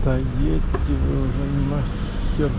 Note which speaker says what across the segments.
Speaker 1: Да едьте вы уже нахер.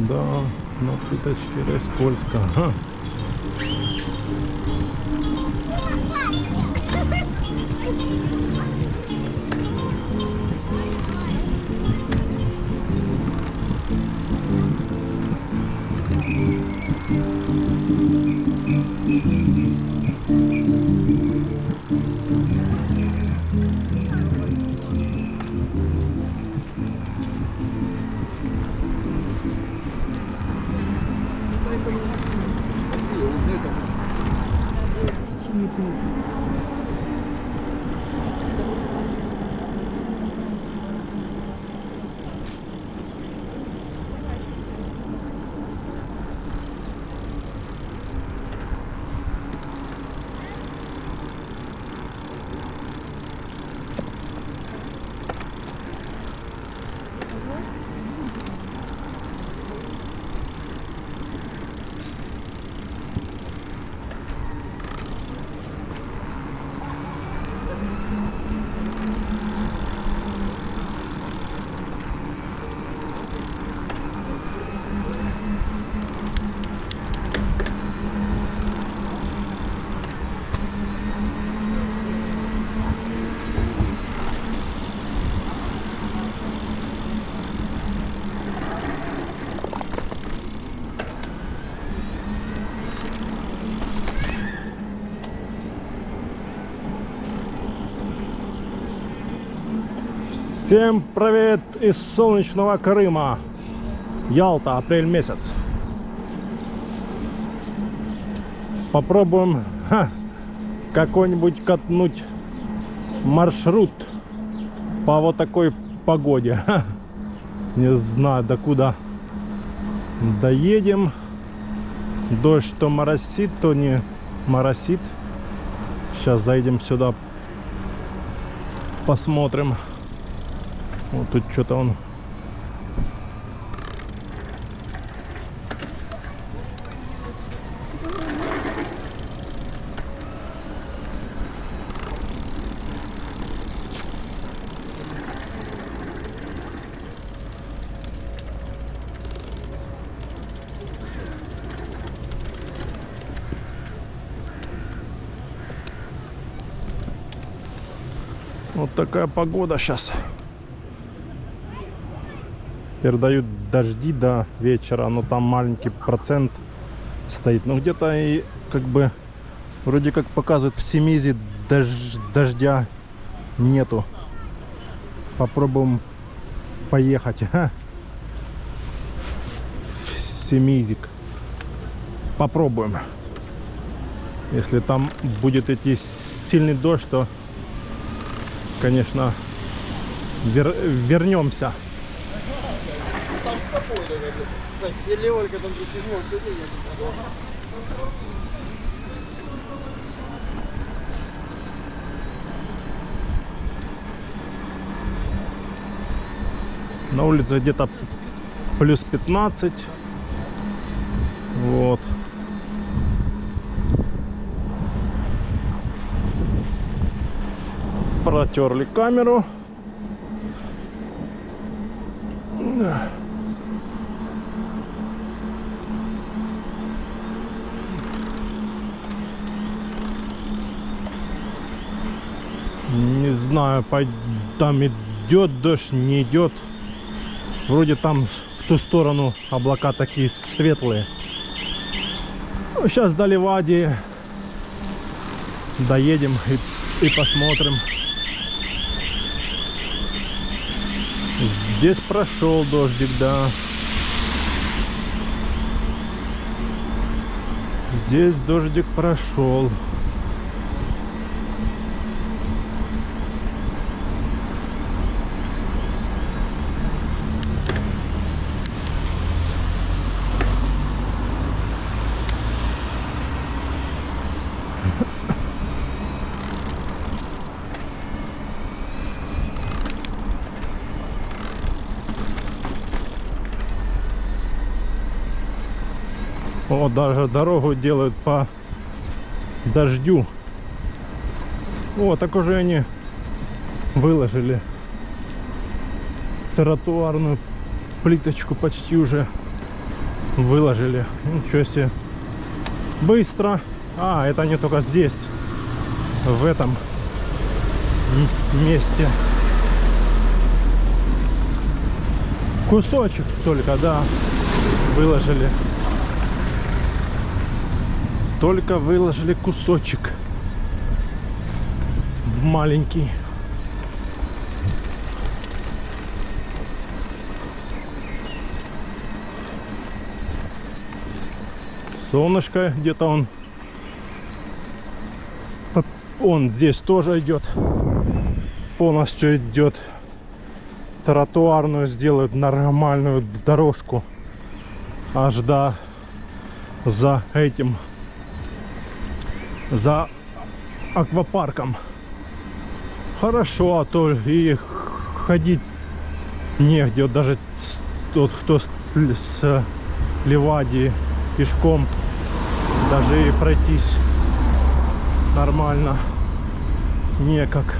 Speaker 1: Да, на пыточке скользко. Ага. Всем привет из солнечного Крыма. Ялта, апрель месяц. Попробуем какой-нибудь катнуть маршрут по вот такой погоде. Не знаю, докуда Доедем. Дождь то моросит, то не моросит. Сейчас зайдем сюда, посмотрим. Вот тут что-то он. Вот такая погода сейчас. Передают дожди до вечера, но там маленький процент стоит. Но где-то и как бы вроде как показывает в Семизе дождя нету. Попробуем поехать. В Семизик. Попробуем. Если там будет идти сильный дождь, то, конечно, вернемся.
Speaker 2: Сам с собой, или Ольга там притянула,
Speaker 1: на улице где-то плюс 15. Вот. Протерли камеру. Не знаю, там идет дождь, не идет. Вроде там в ту сторону облака такие светлые. Ну, сейчас до Ливадии доедем и посмотрим. Здесь прошел дождик, да. Здесь дождик прошел. О, даже дорогу делают по дождю. О, так уже они выложили тротуарную плиточку, почти уже выложили. Ничего себе. Быстро. А, это не только здесь, в этом месте. Кусочек только, да, выложили. Только выложили кусочек маленький. Солнышко где-то он здесь тоже идет, полностью идет. Тротуарную сделают, нормальную дорожку аж до за этим, за аквапарком. Хорошо, а то и ходить негде. Вот даже тот, кто с Ливадии пешком, даже и пройтись нормально некак.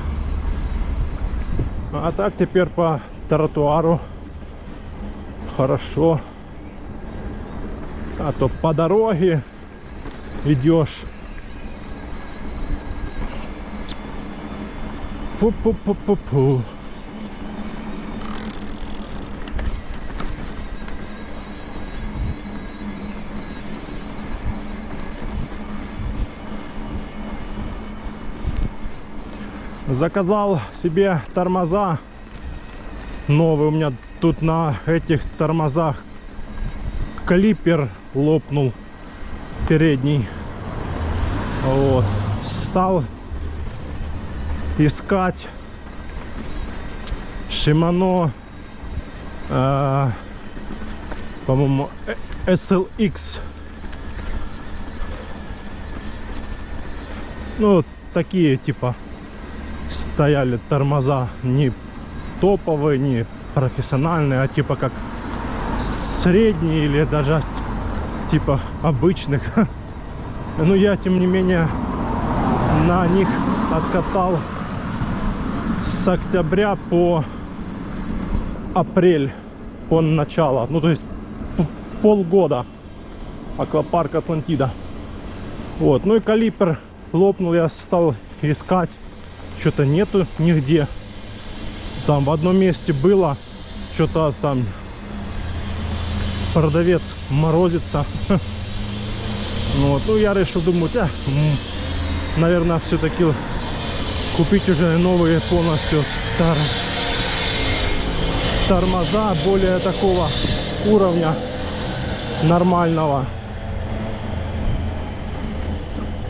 Speaker 1: А так теперь по тротуару хорошо. А то по дороге идешь. Пу-пу-пу-пу-пу. Заказал себе тормоза новые. У меня тут на этих тормозах калипер лопнул передний. Вот. Стал искать Shimano, по-моему, SLX. Ну, такие типа стояли тормоза, не топовые, не профессиональные, а типа как средние или даже типа обычных. Но я, тем не менее, на них откатал с октября по апрель, по начало, ну то есть полгода. Аквапарк Атлантида. Вот, ну и калипер лопнул, я стал искать, что-то нету нигде. Там в одном месте было, что-то там продавец морозится. Вот, ну я решил, думаю, наверное, все-таки купить уже новые полностью тормоза более такого уровня нормального.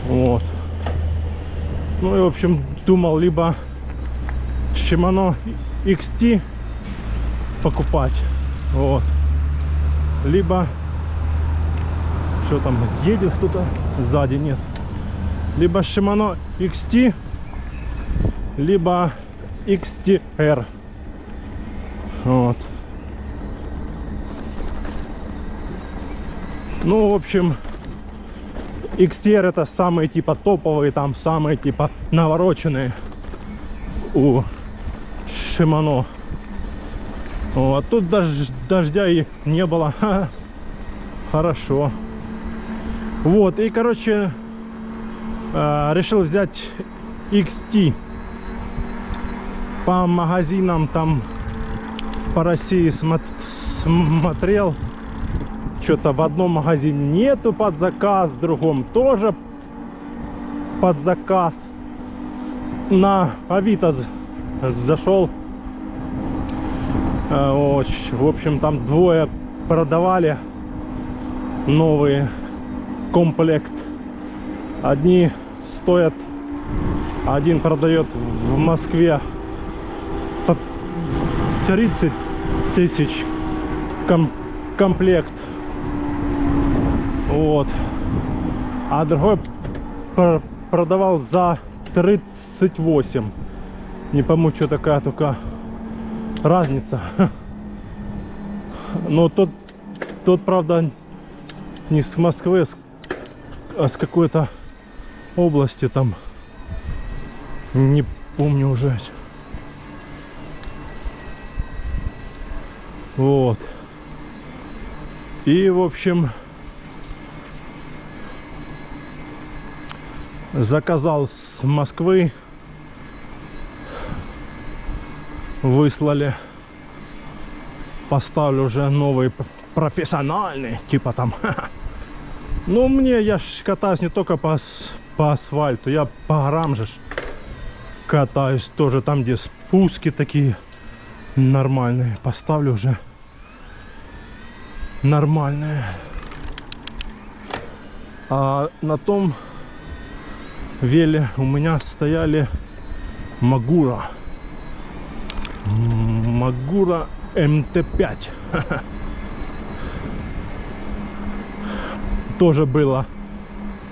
Speaker 1: Вот. Ну и в общем думал либо Shimano XT покупать, вот, либо что там, едет кто-то сзади, нет, либо Shimano XT, либо XTR. Вот. Ну, в общем, XTR это самые типа топовые, там самые типа навороченные у Shimano. Вот. Тут дождя и не было. Хорошо. Вот, и короче решил взять XT. По магазинам там по России смотрел, что-то в одном магазине нету под заказ, в другом тоже под заказ. На Авито зашел, в общем, там двое продавали новый комплект. Одни стоят, один продает в Москве 30 тысяч комплект, вот, а другой продавал за 38. Не пойму, что такая только разница. Но тот правда не с Москвы, а с какой-то области там, не помню уже. Вот. И в общем заказал с Москвы, выслали, поставлю уже новый профессиональный, типа там. Ну мне, я ж катаюсь не только по асфальту, я по горам же катаюсь тоже, там где спуски такие нормальные, поставлю уже нормальные. А на том веле у меня стояли Magura MT5. Тоже было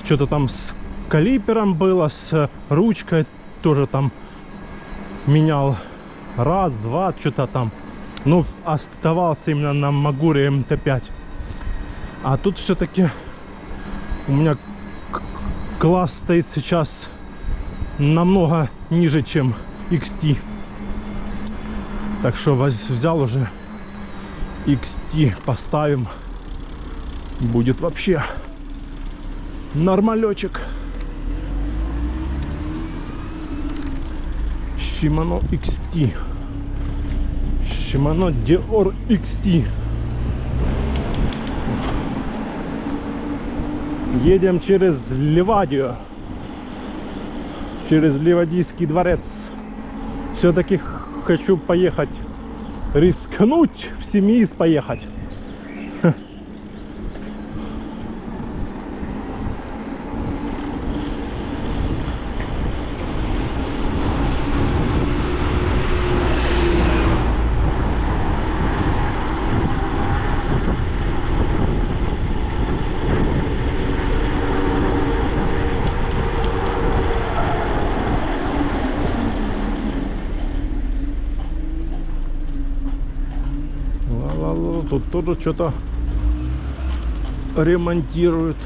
Speaker 1: что-то там с калипером, было с ручкой, тоже там менял раз, два, что-то там. Но оставался именно на Magura MT5. А тут все-таки у меня класс стоит сейчас намного ниже, чем XT. Так что взял уже XT, поставим. Будет вообще нормалечек. Shimano XT. Shimano Deore XT. Едем через Ливадию, через Ливадийский дворец. Все-таки хочу поехать, рискнуть в Семиис поехать. тут тоже что-то ремонтируют.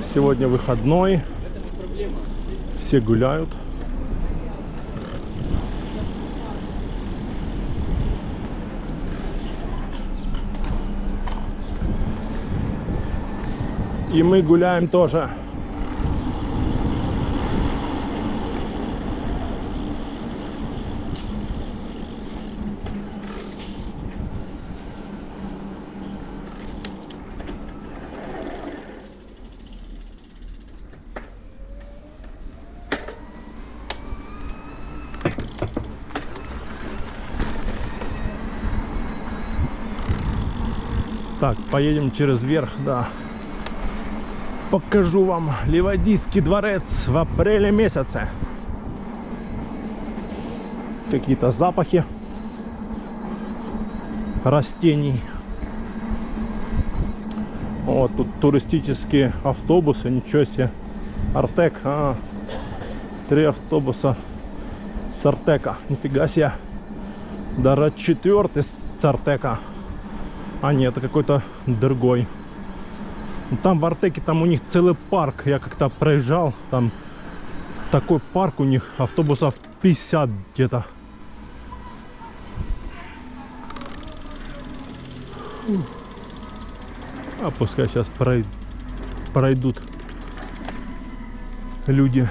Speaker 1: Сегодня выходной, все гуляют. И мы гуляем тоже. Так, поедем через верх, да. Покажу вам Ливадийский дворец в апреле месяце. Какие-то запахи растений. Вот тут туристические автобусы, ничего себе. Артек, 3 автобуса с Артека, нифига себе. Даже 4-й с Артека. А нет, это какой-то другой. Там в Артеке, там у них целый парк. Я как-то проезжал, там такой парк у них, автобусов 50 где-то. А пускай сейчас пройдут люди.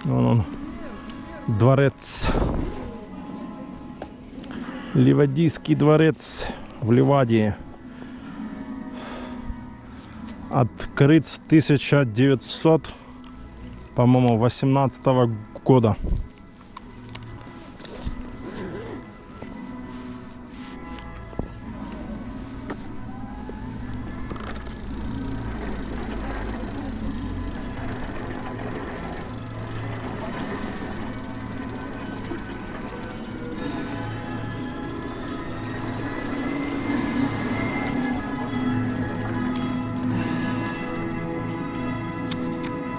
Speaker 1: Вон он, дворец. Ливадийский дворец в Ливадии. Открыт с 1900, по-моему, 18 года.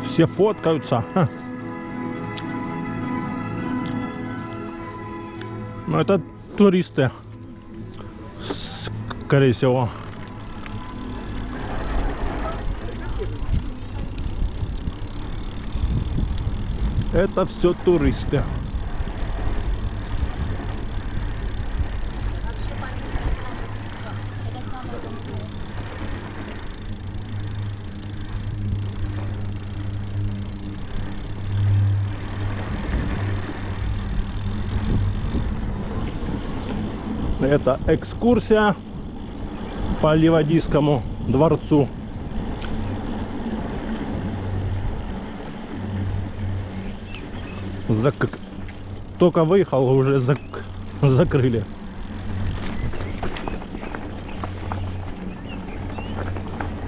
Speaker 1: Все фоткаются. Ну, это туристы, скорее всего. Это все туристы. Это экскурсия по Ливадийскому дворцу. Только выехал, уже закрыли.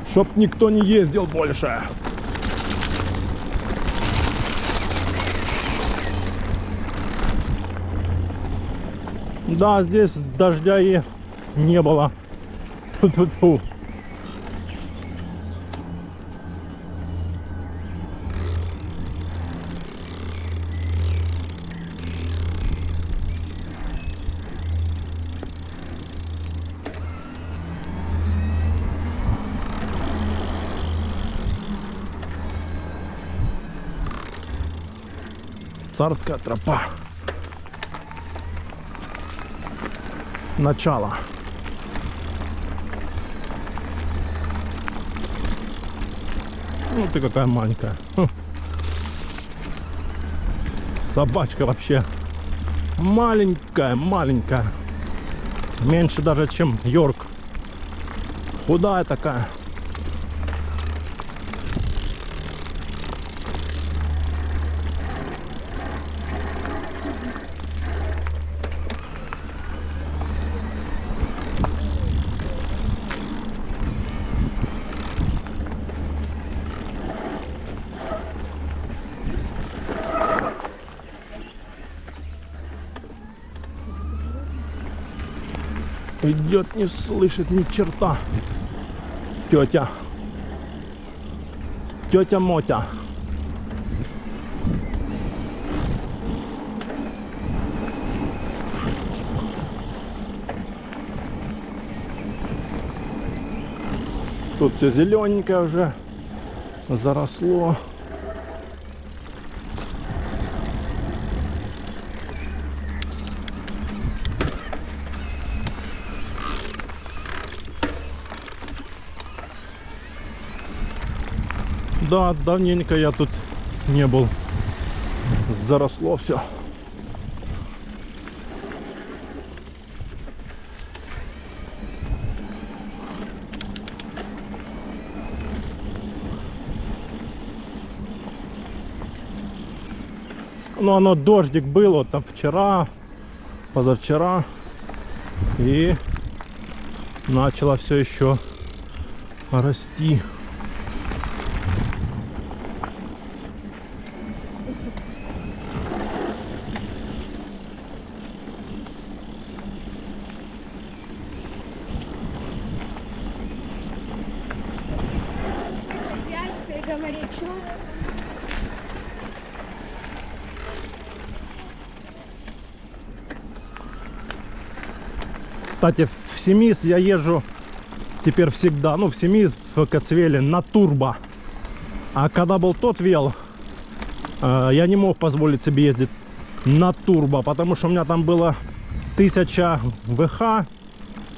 Speaker 1: Чтоб никто не ездил больше. Да, здесь дождя и не было. Ту-ту-ту. Царская тропа. Начало. Ну ты какая маленькая. Собачка вообще маленькая, маленькая. Меньше даже, чем Йорк. Худая такая. Идет, не слышит ни черта. Тетя. Тетя Мотя. Тут все зелененькое уже заросло. Да, давненько я тут не был. Заросло все. Ну, оно дождик был вот там вчера, позавчера, и начало все еще расти.
Speaker 3: Опять ты говоришь, что?
Speaker 1: Кстати, в Семис я езжу теперь всегда, ну, в Семис, в Коцвеле на турбо. А когда был тот вел, я не мог позволить себе ездить на турбо, потому что у меня там было 1000 ВХ,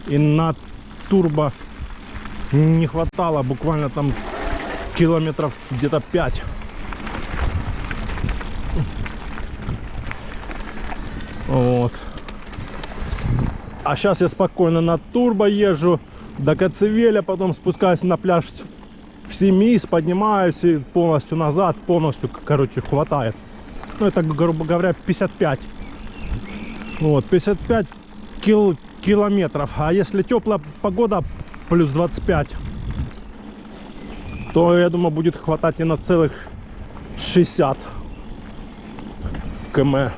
Speaker 1: и на турбо не хватало, буквально там километров где-то 5. Вот. А сейчас я спокойно на турбо езжу до Коцевеля, потом спускаюсь на пляж в Семис, поднимаюсь и полностью назад, полностью, короче, хватает. Ну, это, грубо говоря, 55. Вот, 55 километров. А если теплая погода, плюс 25, то, я думаю, будет хватать и на целых 60 км.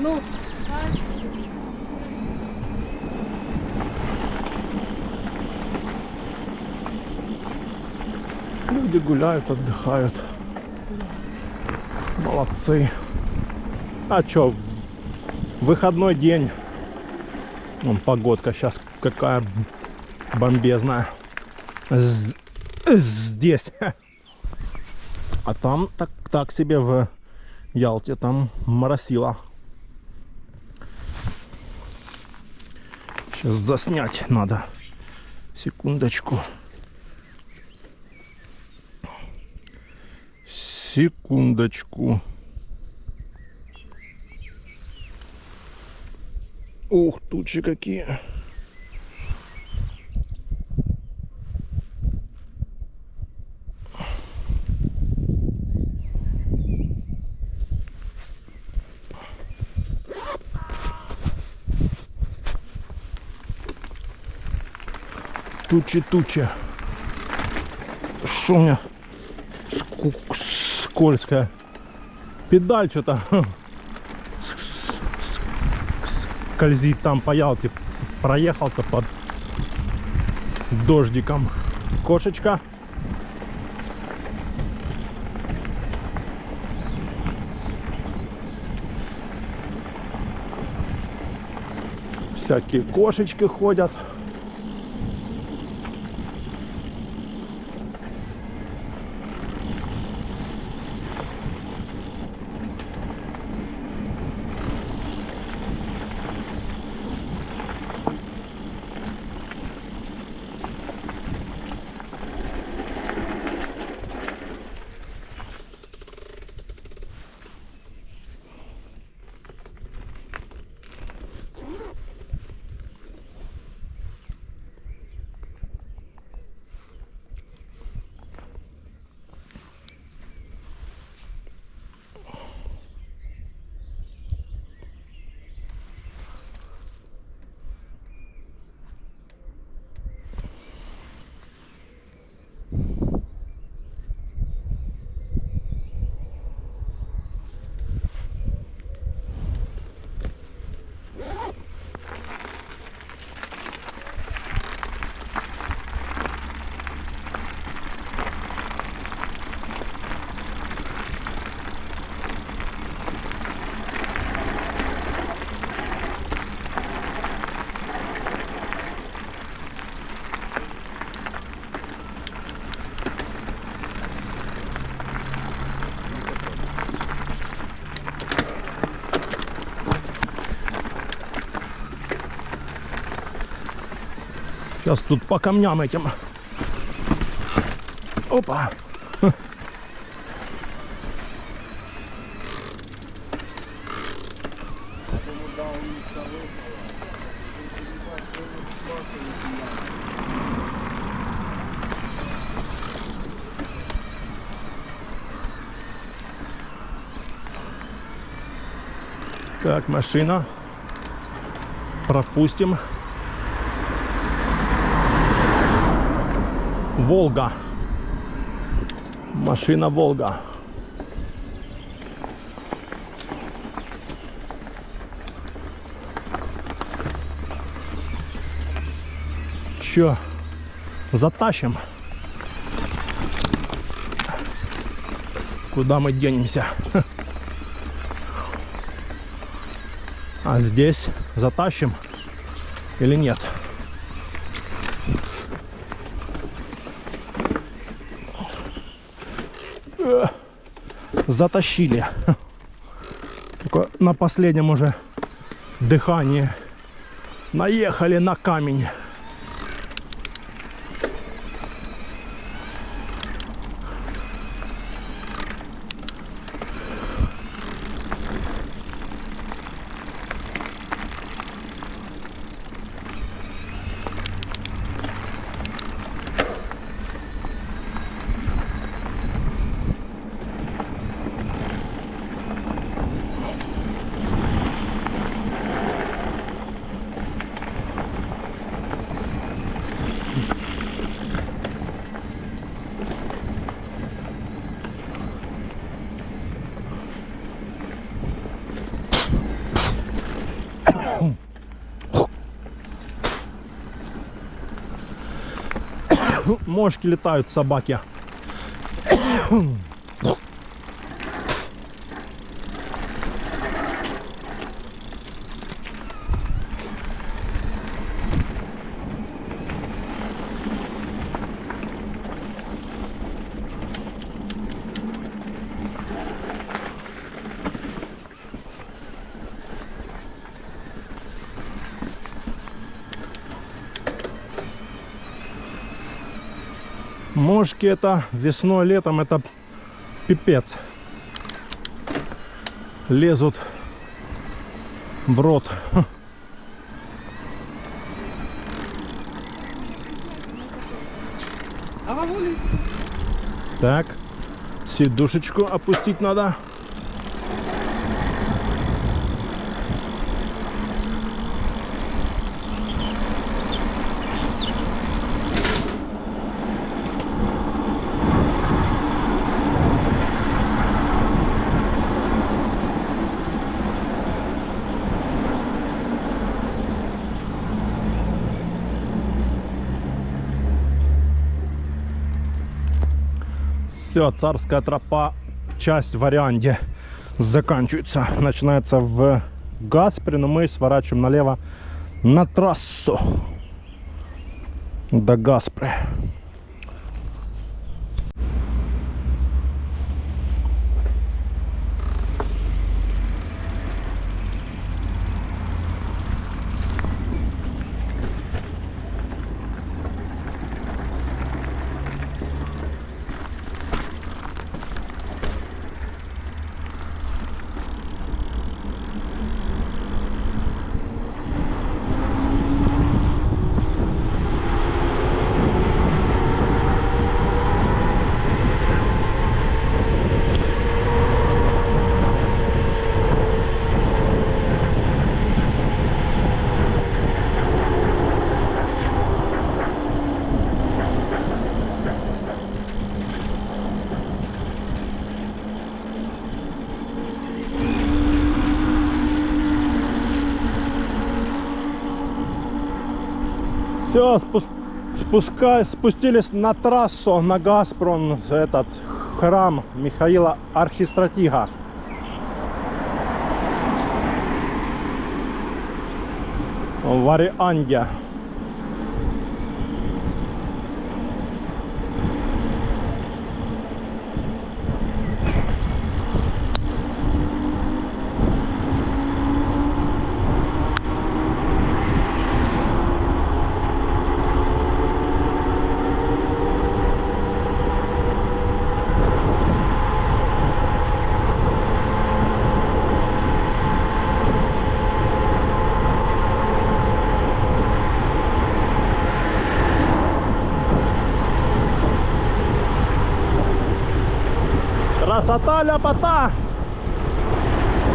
Speaker 3: Ну,
Speaker 1: Люди гуляют, отдыхают. Молодцы. А чё, выходной день. Вон погодка сейчас какая бомбезная. Здесь. А там так себе в Ялте, там моросило. Сейчас заснять надо. Секундочку. Секундочку. Ух, тучи какие. Тучи. Что у меня скользкая. Педаль что-то скользит там по Ялте. Проехался под дождиком. Кошечка. Всякие кошечки ходят. Сейчас тут по камням этим. Опа. Так, машина. Пропустим. Волга. Машина Волга. Чё? Затащим. Куда мы денемся? А здесь затащим или нет? Затащили. Только на последнем уже дыхании наехали на камень. Мошки летают, собаки. Мошки это весной, летом это пипец. Лезут в рот. Так, сидушечку опустить надо. Все, царская тропа, часть в Орианде заканчивается. Начинается в Гаспре, но мы сворачиваем налево на трассу до Гаспры. Все, спустились на трассу, на Газпром, этот храм Михаила Архистратига. В Орианде. Красота, ляпота!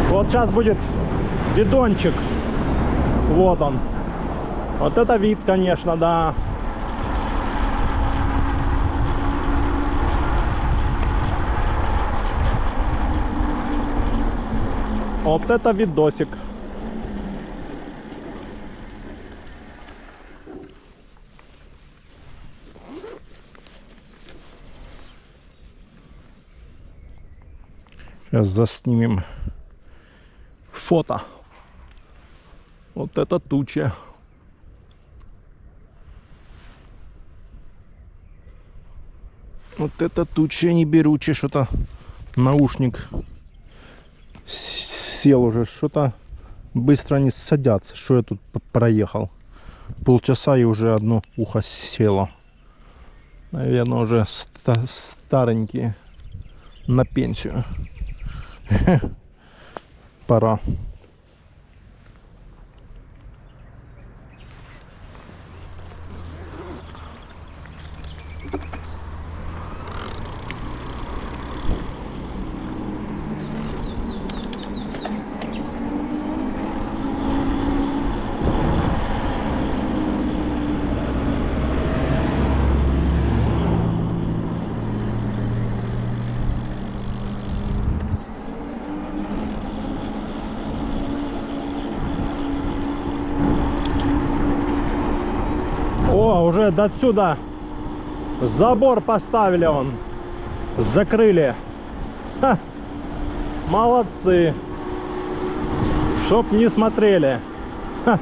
Speaker 1: Вот сейчас будет видончик. Вот он. Вот это вид, конечно, да. Вот это видосик. Сейчас заснимем фото. Вот это туча. Вот это туча не беручая, что-то наушник сел уже, что-то быстро не садятся. Что я тут проехал? Полчаса и уже одно ухо село. Наверное, уже старенькие на пенсию. Пора. О, уже до отсюда забор поставили, он закрыли. Ха, молодцы, чтоб не смотрели. Ха,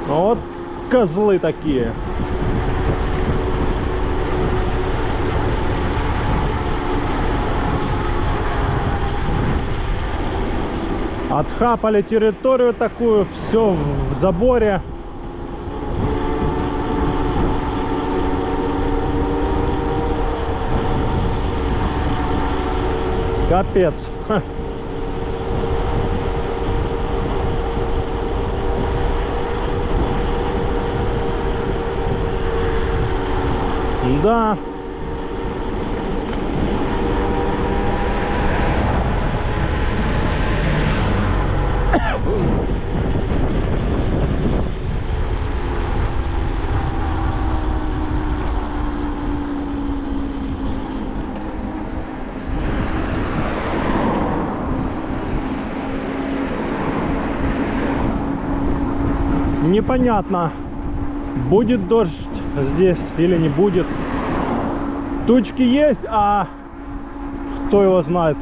Speaker 1: вот козлы такие. Отхапали территорию такую, все в заборе. Капец. Ха. Да. Непонятно, будет дождь здесь или не будет. Тучки есть, а кто его знает,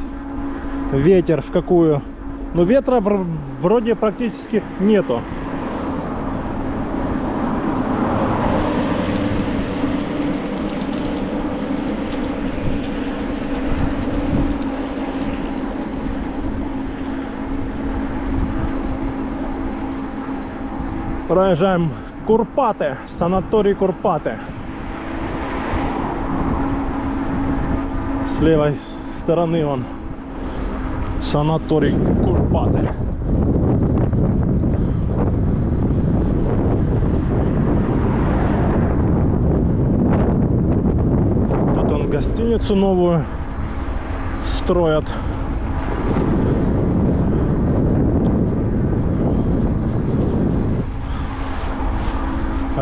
Speaker 1: ветер в какую. Но ветра вроде практически нету. Проезжаем Курпаты, санаторий Курпаты. С левой стороны он санаторий Курпаты. Тут он гостиницу новую строят.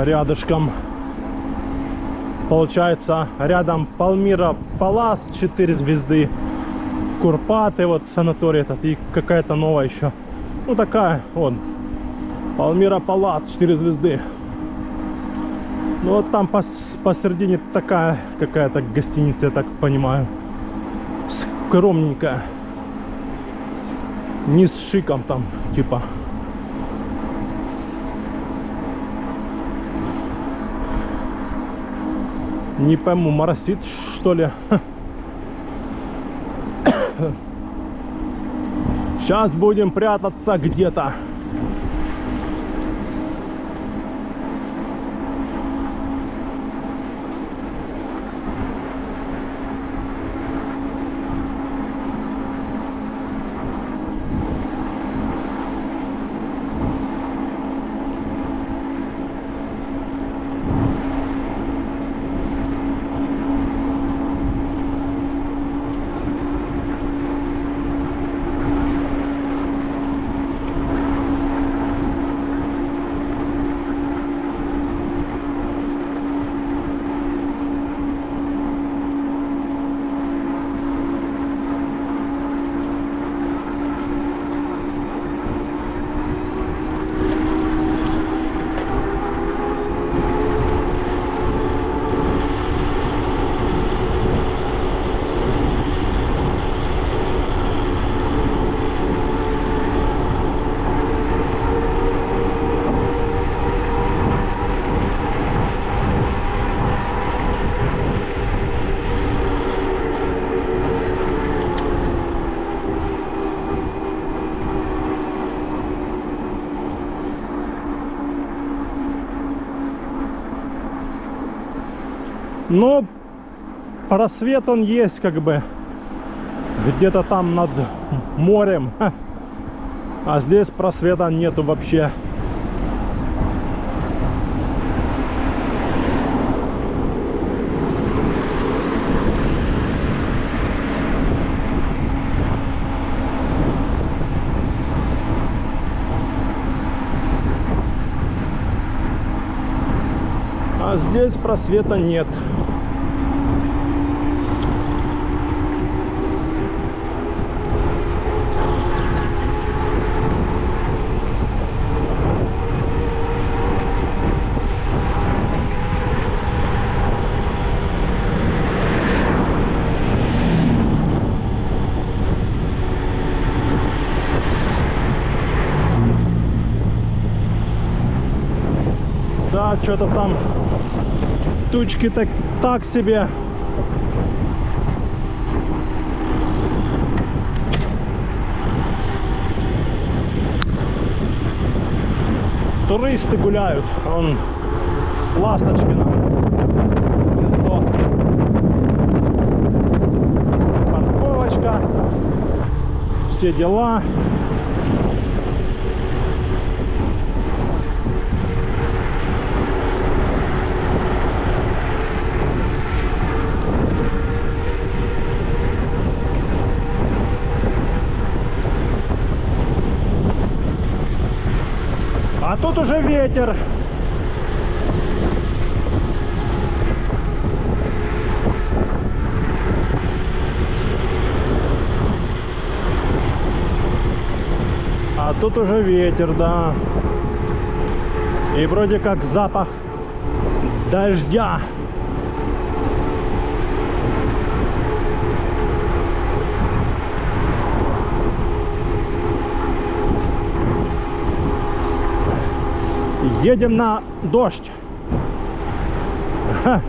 Speaker 1: Рядышком, получается, рядом Палмира Палац 4 звезды, Курпаты, вот санаторий этот, и какая-то новая еще, ну такая вот, Палмира Палац 4 звезды. Ну вот там посередине такая какая-то гостиница, я так понимаю, скромненькая, не с шиком там, типа. Не пойму, моросит, что ли? Сейчас будем прятаться где-то. Но просвет он есть, как бы, где-то там над морем. А здесь просвета нету вообще. А здесь просвета нет. Да, что-то там тучки так себе. Туристы гуляют. Вон Ласточкино гнездо. Парковочка. Все дела. А тут уже ветер. А тут уже ветер, да. И вроде как запах дождя. Едем на дождь. Ха.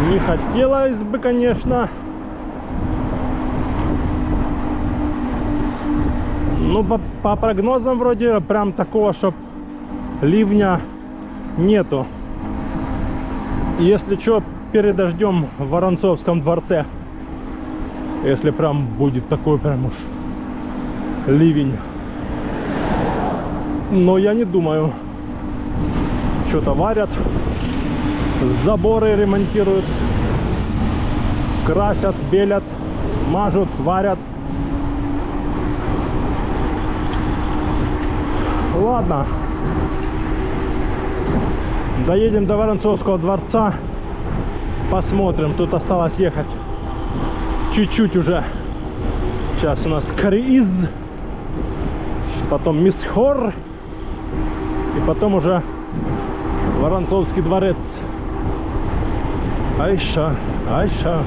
Speaker 1: Не хотелось бы, конечно. Ну, по прогнозам вроде прям такого, чтоб ливня нету. Если что, перед дождем в Воронцовском дворце. Если прям будет такой прям уж ливень. Но я не думаю. Что-то варят. Заборы ремонтируют. Красят, белят, мажут, варят. Ладно. Доедем до Воронцовского дворца. Посмотрим. Тут осталось ехать чуть-чуть уже. Сейчас у нас Кариз. Потом Мисхор. И потом уже Воронцовский дворец. Айша, Айша,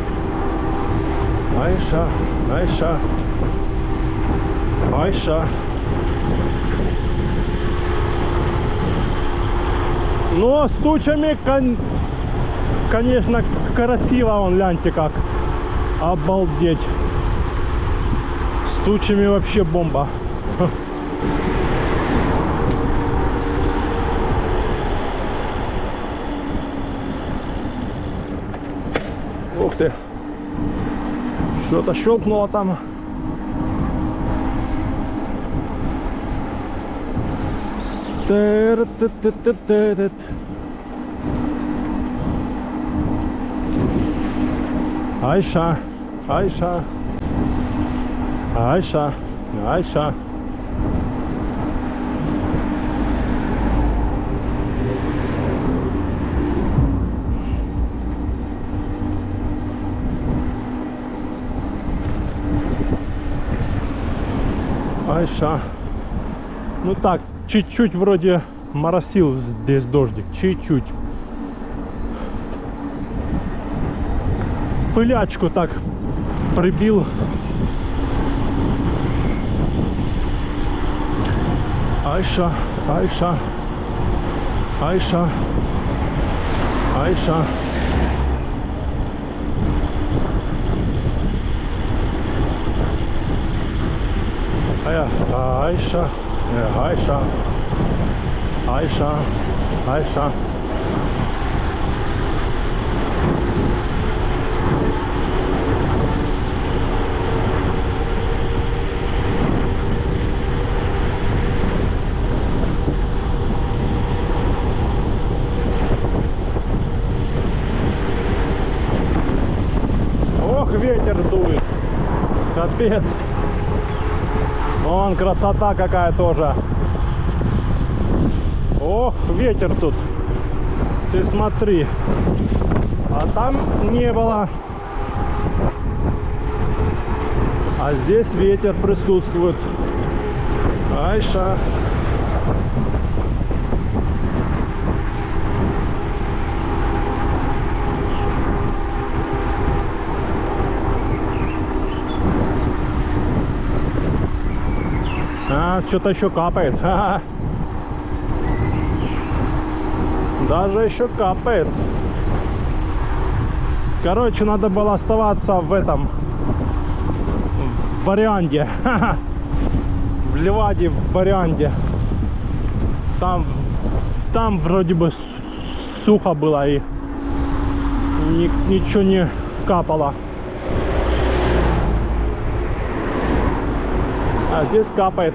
Speaker 1: Айша, Айша, Айша. Но с тучами, конечно, красиво. Вон, гляньте как. Обалдеть. С тучами вообще бомба. Ух ты. Что-то щелкнуло там. Айша, Айша, Айша, Айша. Айша. Ну так, чуть-чуть вроде моросил здесь дождик. Чуть-чуть. Пылячку так прибил. Айша, Айша, Айша, Айша. Айша, Айша. Айша, Айша. Ох, ветер дует. Капец. Вон красота какая тоже. Ох, ветер тут. Ты смотри. А там не было. А здесь ветер присутствует. Айша. А, что-то еще капает. Ха-ха. Даже еще капает. Короче, надо было оставаться в этом, в варианте. Ха-ха. В Ливаде, в варианте. Там вроде бы сухо было и ничего не капало. А здесь капает.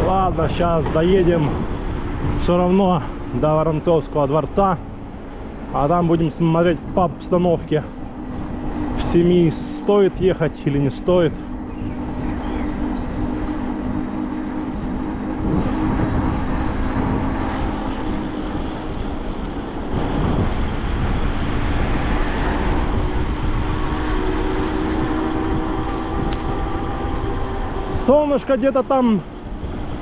Speaker 1: Ладно, сейчас доедем все равно до Воронцовского дворца, а там будем смотреть по обстановке, в Семей стоит ехать или не стоит. Солнышко где-то там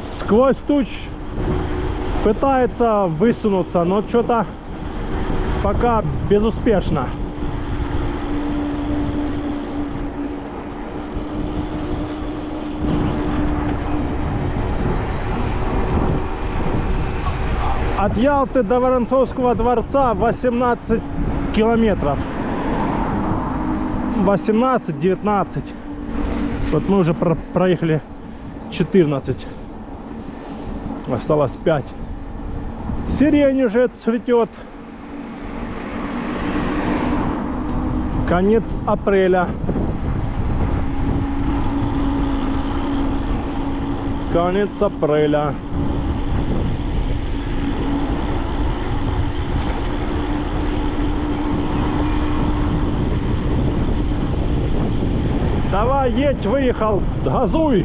Speaker 1: сквозь туч пытается высунуться, но что-то пока безуспешно. От Ялты до Воронцовского дворца 18 километров. 18-19. Вот мы уже проехали 14. Осталось 5. Сирень уже цветет. Конец апреля. Конец апреля. Давай, едь, выехал, газуй!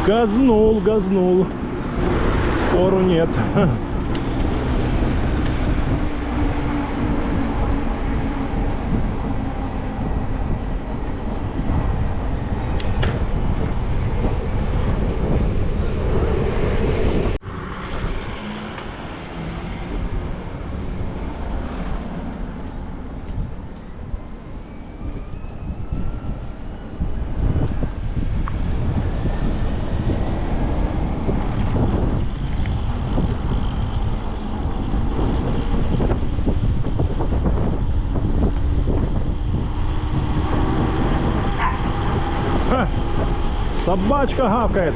Speaker 1: Газнул, газнул. Спору нет. Собачка гавкает.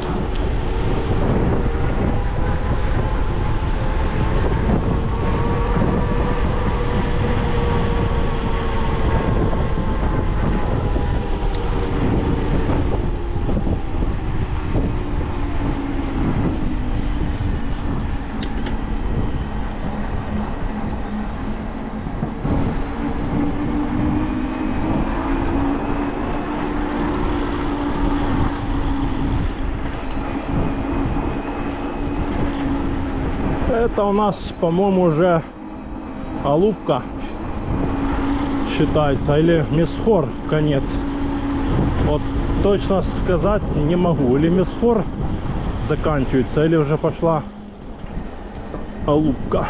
Speaker 1: Это у нас, по-моему, уже Алупка считается, или Месхор конец. Вот точно сказать не могу. Или Мисфор заканчивается, или уже пошла Алупка.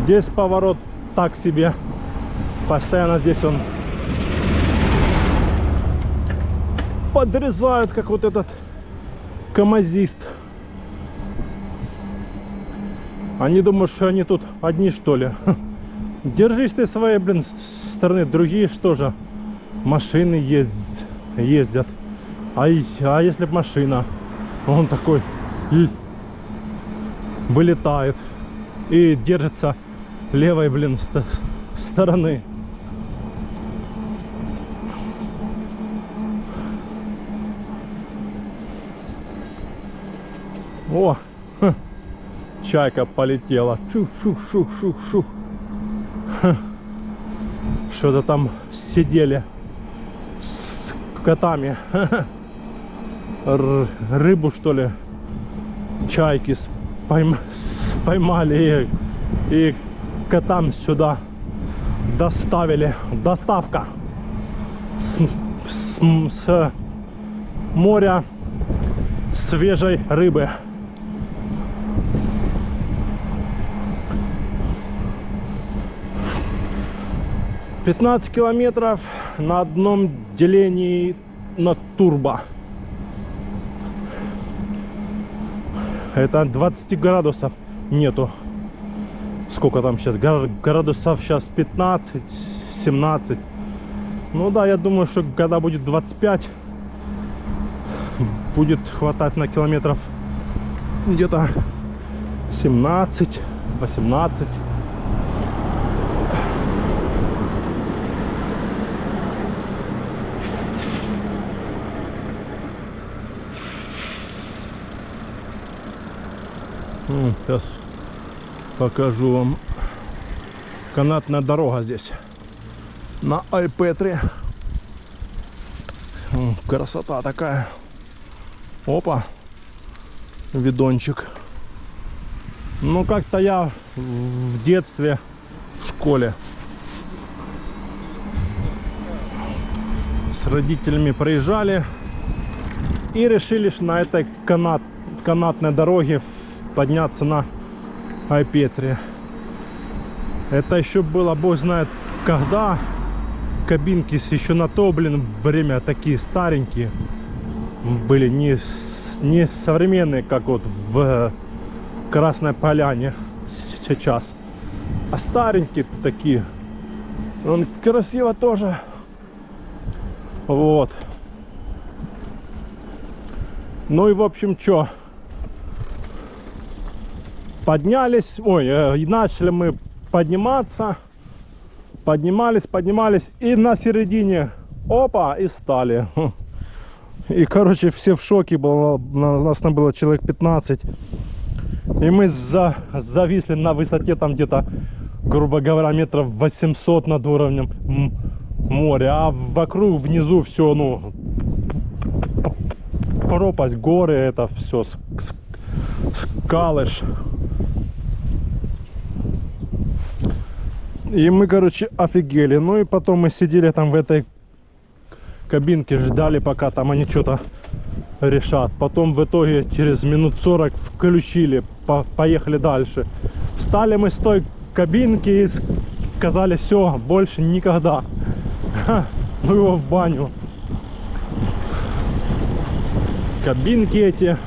Speaker 1: Здесь поворот так себе. Постоянно здесь он подрезает, как вот этот камазист. Они думают, что они тут одни, что ли. Держись ты своей, блин, стороны. Другие что же? Машины ездят. А если б машина? Он такой вылетает и держится левой, блин, стороны. О, чайка полетела. Шух-шух-шух-шух-шух. Что-то там сидели с котами. Рыбу, что ли, чайки поймали и котам сюда доставили. Доставка с моря свежей рыбы. — 15 километров на одном делении на турбо. Это 20 градусов нету. Сколько там сейчас? Градусов сейчас 15-17. Ну да, я думаю, что когда будет 25, будет хватать на километров где-то 17-18. Сейчас покажу вам. Канатная дорога здесь на Айпетре. Красота такая. Опа, видончик. Ну, как-то я в детстве в школе с родителями проезжали и решили на этой канатной дороге подняться на Айпетре. Это еще было, бог знает когда. Кабинки еще на то, блин, время такие старенькие были, не современные, как вот в Красной Поляне сейчас, а старенькие такие. Он красиво тоже. Вот. Ну и в общем, что, поднялись, и начали мы подниматься, поднимались, и на середине, опа, и стали. И, короче, все в шоке было, нас там было человек 15, и мы зависли на высоте там где-то, грубо говоря, метров 800 над уровнем моря, а вокруг, внизу все, ну, пропасть, горы, это все, скалы. И мы, короче, офигели. Ну и потом мы сидели там в этой кабинке, ждали, пока там они что-то решат. Потом в итоге через минут 40 включили, поехали дальше. Встали мы с той кабинки и сказали: все, больше никогда. Ну его в баню. Кабинки эти.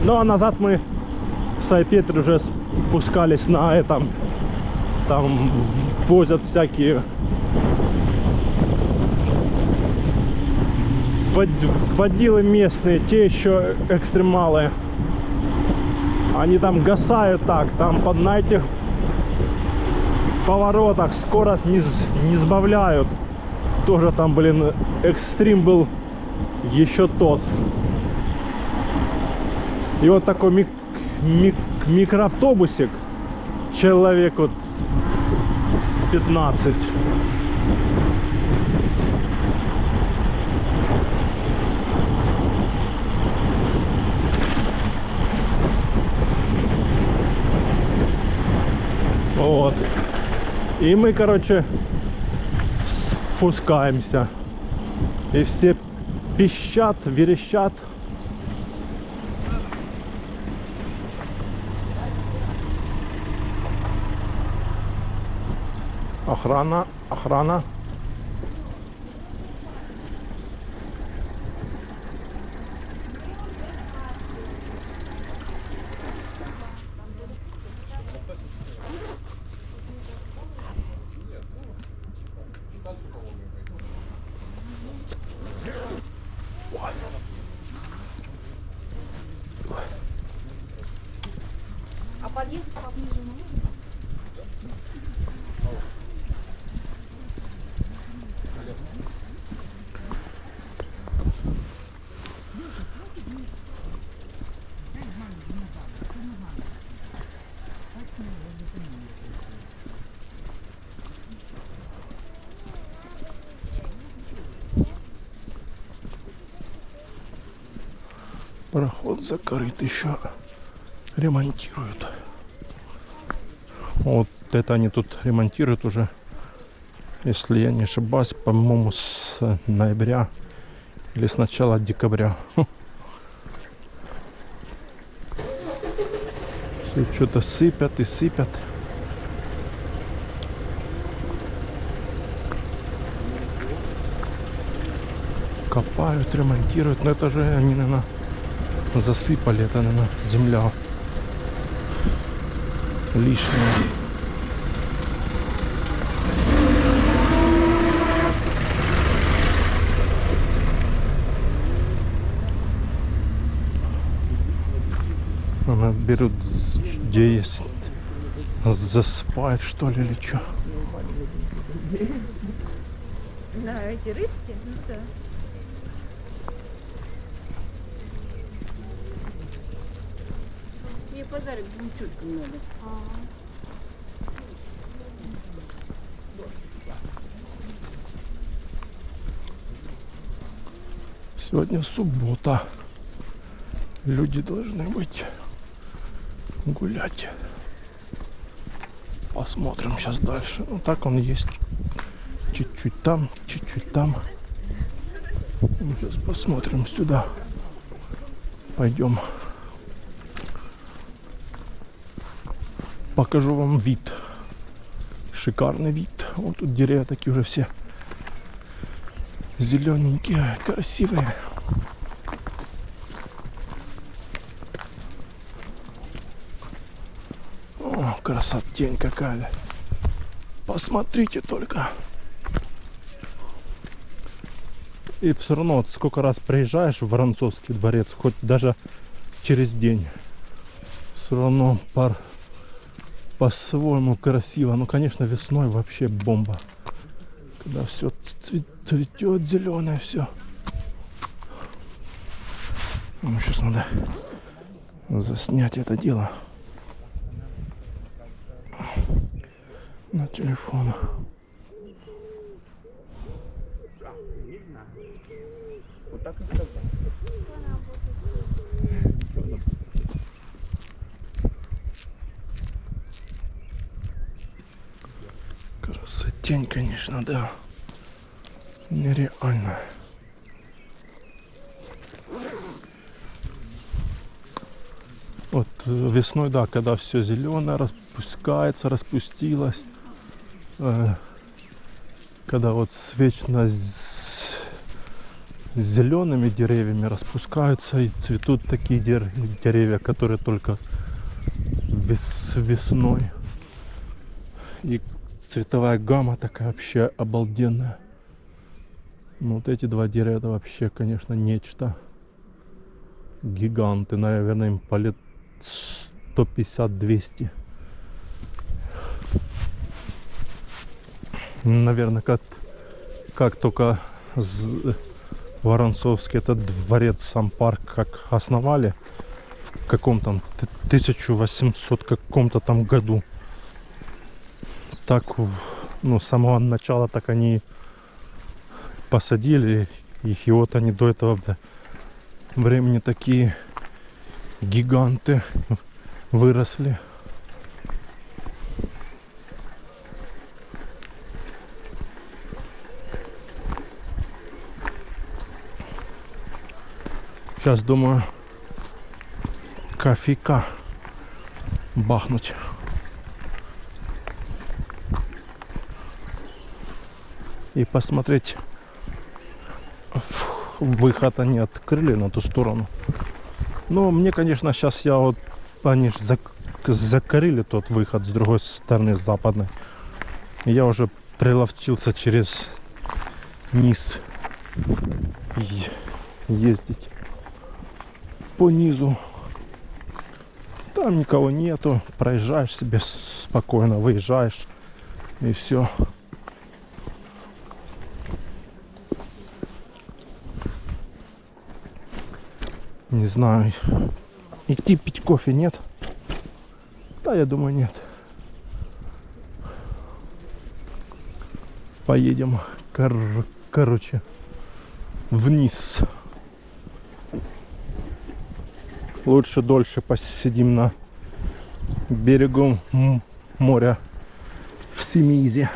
Speaker 1: Ну а назад мы с Айпетри уже спускались на этом. Там возят всякие водилы местные, те еще экстремалы. Они там гасают так, там на этих поворотах скорость не сбавляют. Тоже там, блин, экстрим был еще тот. И вот такой микроавтобусик, человек вот 15. И мы, короче, спускаемся. И все пищат, верещат. Охрана, охрана.
Speaker 3: А подъехать поближе можно?
Speaker 1: Проход закрыт, еще ремонтируют. Вот это они тут ремонтируют уже, если я не ошибаюсь, по-моему, с ноября или с начала декабря. Что-то сыпят и сыпят. Копают, ремонтируют. Но это же они, наверное, засыпали. Это, наверное, земля лишняя. Она берут, где есть, засыпают, что ли, или что.
Speaker 3: Да, эти рыбки, ну да. Мне подарок чутку надо.
Speaker 1: Сегодня суббота. Люди должны быть гулять. Посмотрим сейчас дальше. Ну так он есть. Чуть-чуть там, чуть-чуть там. Ну, сейчас посмотрим сюда. Пойдем. Покажу вам вид. Шикарный вид. Вот тут деревья такие уже все зелененькие, красивые. О, красотень какая. Посмотрите только. И все равно, вот сколько раз приезжаешь в Воронцовский дворец, хоть даже через день, все равно по-своему красиво. Ну, конечно, весной вообще бомба. Когда все цветет зеленое, все. Ну, сейчас надо заснять это дело на телефон. Красотень, конечно, да. Нереально. Вот весной, да, когда все зеленое распускается, распустилось, когда вот вечно с зелеными деревьями распускаются и цветут такие деревья, которые только весной. И цветовая гамма такая вообще обалденная. Ну, вот эти два дерева, это вообще, конечно, нечто. Гиганты, наверное, им по лет 150-200. Наверное, как только Воронцовский этот дворец, сам парк, как основали в каком-то 1800 каком-то там году, так, ну, с самого начала так они посадили их, и вот они до этого времени такие гиганты выросли. Сейчас думаю кофейка бахнуть. И посмотреть. Выход они открыли на ту сторону. Но мне, конечно, сейчас они же закрыли тот выход с другой стороны, с западной. И я уже приловчился через низ ездить по низу. Там никого нету, проезжаешь себе спокойно, выезжаешь и все. Не знаю, идти пить кофе нет? Да, я думаю, нет. Поедем, короче, вниз. Лучше дольше посидим на берегу моря в Семиизе.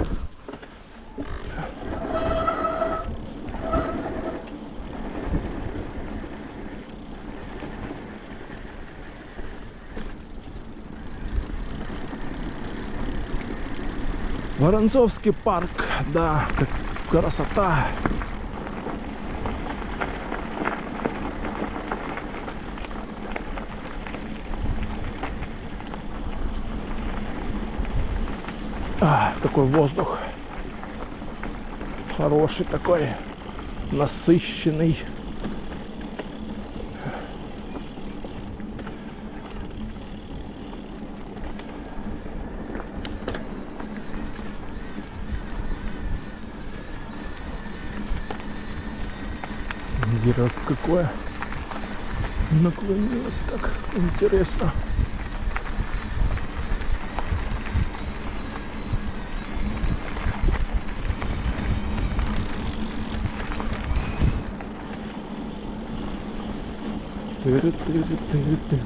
Speaker 1: Воронцовский парк, да, как красота. Какой воздух. Хороший такой, насыщенный. Дерево какое наклонилось, так интересно. Тыры-тыры-тыры-тыры.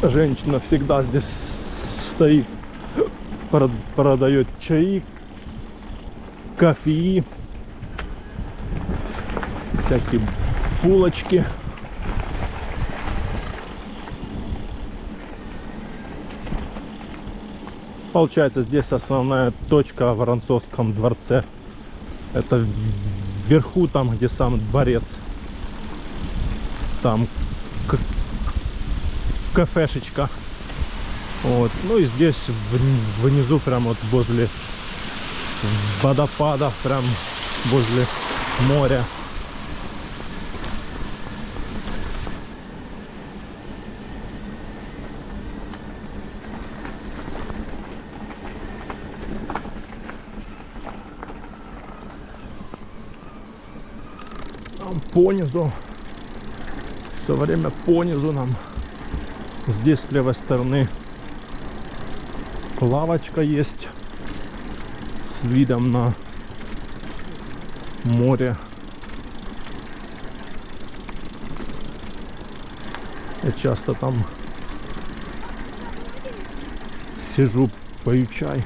Speaker 1: Женщина всегда здесь стоит, продает чаи, кофе, всякие булочки. Получается, здесь основная точка в Воронцовском дворце. Это вверху, там, где сам дворец. Там кафешечка. Вот. Ну и здесь внизу, прям вот возле водопада, прям возле моря. Там понизу, все время понизу нам. Здесь с левой стороны лавочка есть с видом на море. Я часто там сижу, пою чай.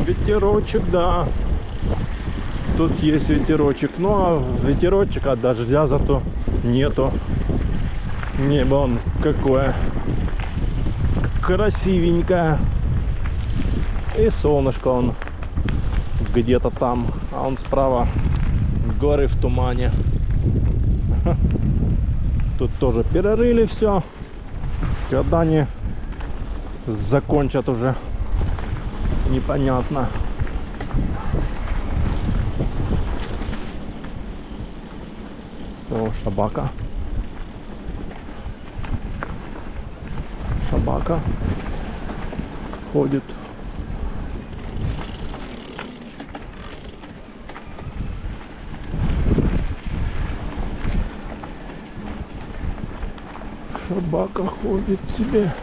Speaker 1: Ветерочек, да. Тут есть ветерочек. Ну а ветерочек от дождя зато нету. Небо он какое красивенькое. И солнышко он где-то там. А он справа горы в тумане. Тут тоже перерыли все. Когда они закончат уже, непонятно. О, собака. Собака ходит. собака ходит себе.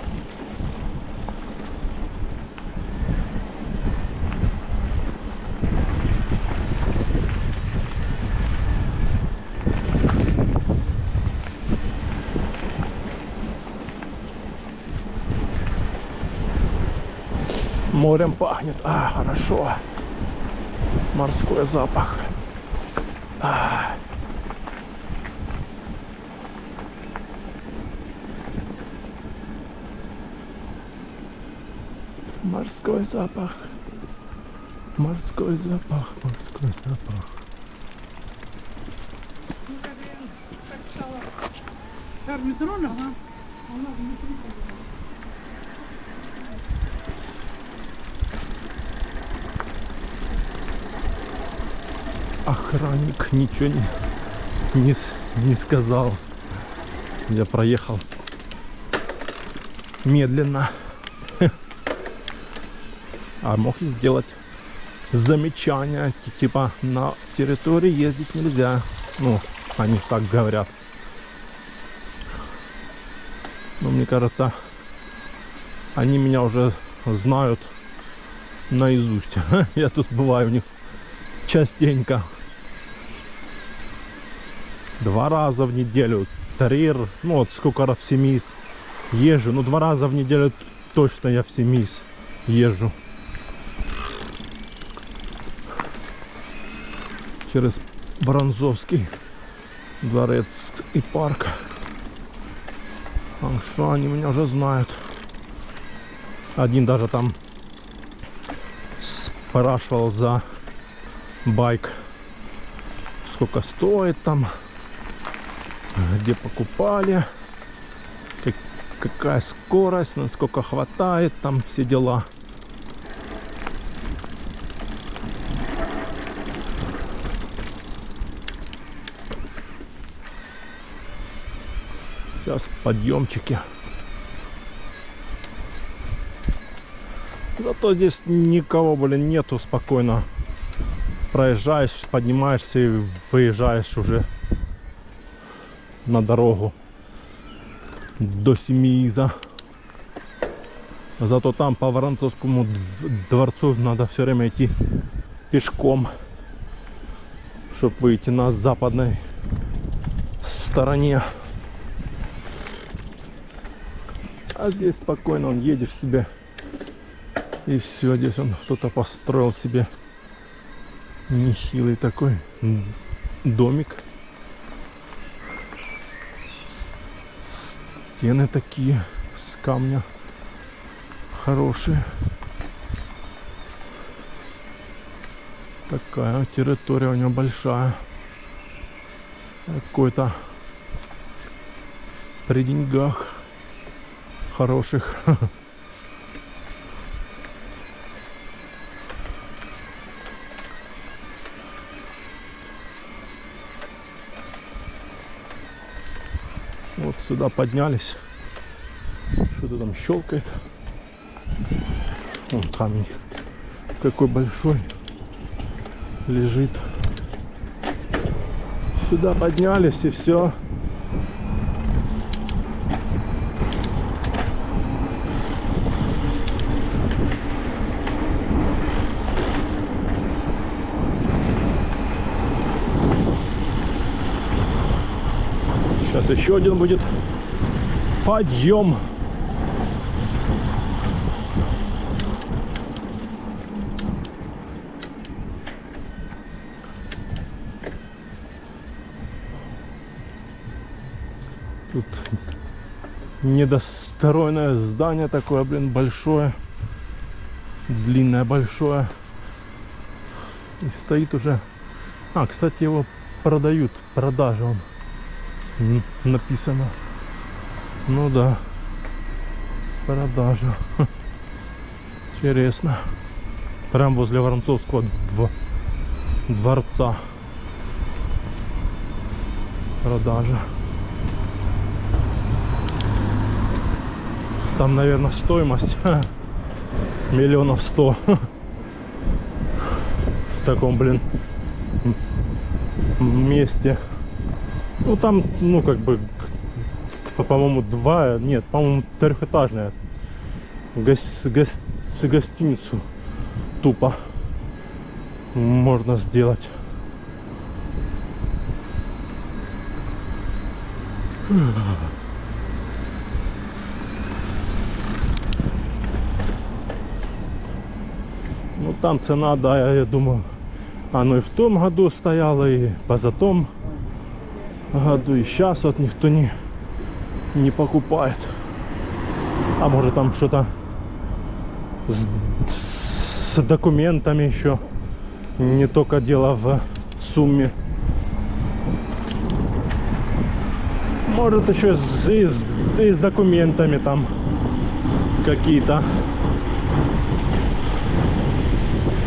Speaker 1: Морем пахнет. А, хорошо. Морской запах. А. Морской запах. Морской запах. Морской запах. Охранник ничего не сказал. Я проехал медленно. А мог и сделать замечание, типа на территории ездить нельзя. Ну, они так говорят. Но мне кажется, они меня уже знают наизусть. Я тут бываю у них частенько. 2 раза в неделю, 3, ну вот сколько раз в Семис езжу, ну 2 раза в неделю точно я в Семис езжу. Через Воронцовский дворец и парк. Так что они меня уже знают. Один даже там спрашивал за байк, сколько стоит там, где покупали, какая скорость, насколько хватает, там все дела. Сейчас подъемчики. Зато здесь никого, блин, нету, спокойно проезжаешь, поднимаешься и выезжаешь уже на дорогу до Семиза. Зато там по Воронцовскому дворцу надо все время идти пешком, чтобы выйти на западной стороне. А здесь спокойно он едешь себе, и все, здесь он кто-то построил себе нехилый такой домик. Стены такие с камня хорошие. Такая территория у него большая. Какой-то при деньгах хороших. Вот сюда поднялись. Что-то там щелкает. Вон камень какой большой лежит. Сюда поднялись и все. Сейчас еще один будет подъем. Тут недостроенное здание такое, блин, большое, длинное, большое. И стоит уже. А, кстати, его продают, продажа он. Написано. Ну да, продажа. Интересно. Прям возле Воронцовского дворца продажа. Там, наверное, стоимость 100 миллионов. В таком, блин, месте. Ну там, ну как бы по-моему, нет, по-моему, трехэтажная. Гостиницу тупо можно сделать. Ну там цена, да, я думаю, оно и в том году стояло, и позатом году, и сейчас вот никто не покупает. А может там что-то с документами еще, не только дело в сумме. Может еще и с документами там какие-то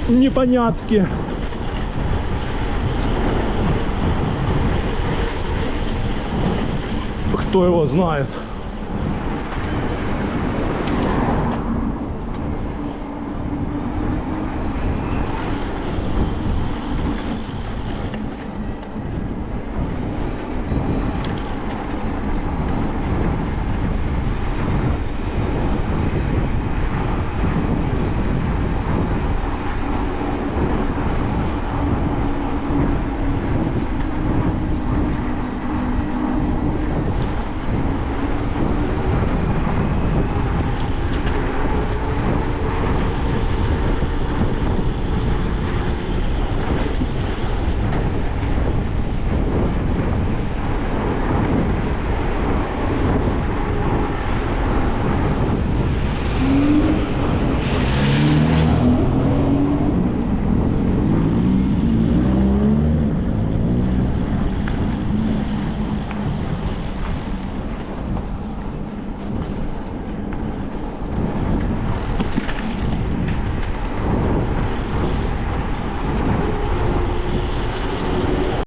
Speaker 1: непонятки. Кто его знает.